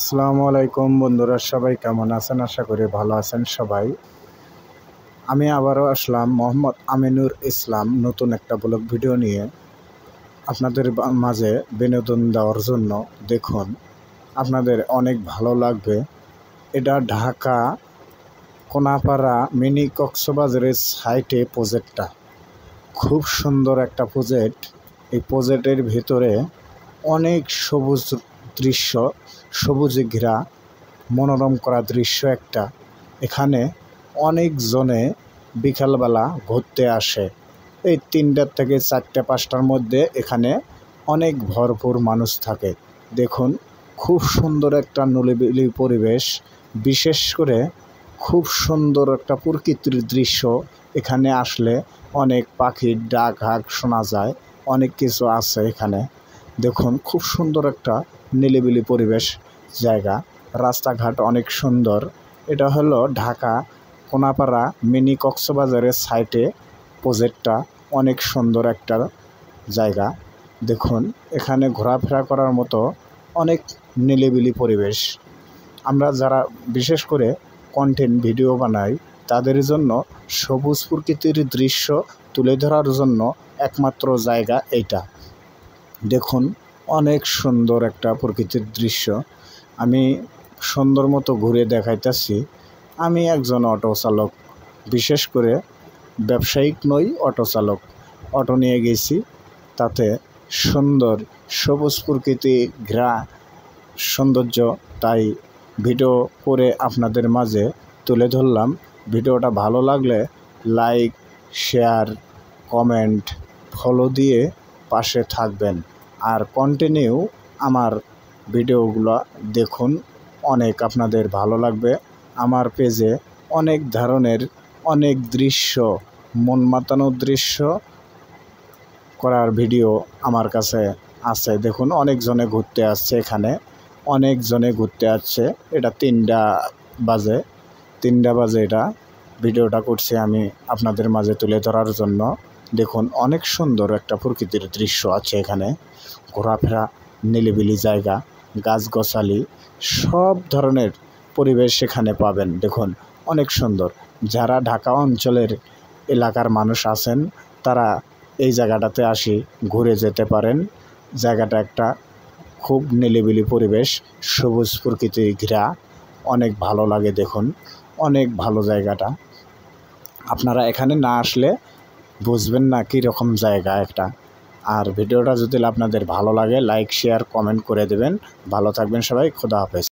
আসসালামু আলাইকুম বন্ধুরা, সবাই কেমন আছেন? আশা করি ভালো আছেন সবাই। আমি আবারও আসলাম মোহাম্মদ আমিনুর ইসলাম নতুন একটা ব্লগ ভিডিও নিয়ে আপনাদের মাঝে বিনোদন দেওয়ার জন্য। দেখুন, আপনাদের অনেক ভালো লাগবে। এটা ঢাকা কোনাপাড়া মিনি কক্সবাজারের সাইটে প্রজেক্টটা খুব সুন্দর একটা প্রজেক্ট। এই প্রজেক্টের ভিতরে অনেক সবুজ দৃশ্য, সবুজে ঘেরা মনোরম করা দৃশ্য একটা। এখানে অনেকজনে বিকালবেলা ঘুরতে আসে। এই 3টা থেকে 4টে 5টার মধ্যে এখানে অনেক ভরপুর মানুষ থাকে। দেখুন, খুব সুন্দর একটা নিরিবিলি পরিবেশ, বিশেষ করে খুব সুন্দর একটা প্রকৃতির দৃশ্য। এখানে আসলে অনেক পাখির ডাক হাঁক শোনা যায়, অনেক কিছু আছে এখানে। দেখুন, খুব সুন্দর একটা নিরিবিলি পরিবেশ জায়গা, রাস্তাঘাট অনেক সুন্দর। এটা হলো ঢাকা কোনাপাড়া মিনি কক্সবাজারের সাইটে প্রজেক্টটা অনেক সুন্দর একটা জায়গা। দেখুন, এখানে ঘোরাফেরা করার মতো অনেক নিরিবিলি পরিবেশ। আমরা যারা বিশেষ করে কন্টেন্ট ভিডিও বানাই, তাদের জন্য সবুজ প্রকৃতির দৃশ্য তুলে ধরার জন্য একমাত্র জায়গা এইটা। দেখুন, অনেক সুন্দর একটা প্রকৃতির দৃশ্য। আমি সুন্দর মতো ঘুরে দেখাইতেছি। আমি একজন অটো চালক, বিশেষ করে ব্যবসায়িক নই, অটো চালক। অটো নিয়ে গেছি, তাতে সুন্দর সবুজ প্রকৃতি ঘেরা সৌন্দর্য, তাই ভিডিও করে আপনাদের মাঝে তুলে ধরলাম। ভিডিওটা ভালো লাগলে লাইক, শেয়ার, কমেন্ট, ফলো দিয়ে পাশে থাকবেন। আর কন্টিনিউ আমার ভিডিওগুলো দেখুন, অনেক আপনাদের ভালো লাগবে। আমার পেজে অনেক ধরনের অনেক দৃশ্য, মন মাতানোর দৃশ্য করার ভিডিও আমার কাছে আছে। দেখুন, অনেকজনে ঘুরতে আসছে এখানে, অনেকজনে ঘুরতে আসছে। এটা 3টা বাজে এটা ভিডিওটা করছি আমি আপনাদের মাঝে তুলে ধরার জন্য। দেখুন, অনেক সুন্দর একটা প্রকৃতির দৃশ্য আছে এখানে। ঘোরাফেরা নিরিবিলি জায়গা, গাছগাছালি, সব ধরনের পরিবেশ এখানে পাবেন। দেখুন, অনেক সুন্দর। যারা ঢাকা অঞ্চলের এলাকার মানুষ আছেন, তারা এই জায়গাটাতে আসি ঘুরে যেতে পারেন। জায়গাটা একটা খুব নিরিবিলি পরিবেশ, সবুজ প্রকৃতি ঘেরা, অনেক ভালো লাগে। দেখুন, অনেক ভালো জায়গাটা। আপনারা এখানে না আসলে বুঝবেন না কীরকম জায়গা একটা। আর ভিডিওটা যদি আপনাদের ভালো লাগে, লাইক, শেয়ার, কমেন্ট করে দেবেন। ভালো থাকবেন সবাই। খোদা হাফেজ।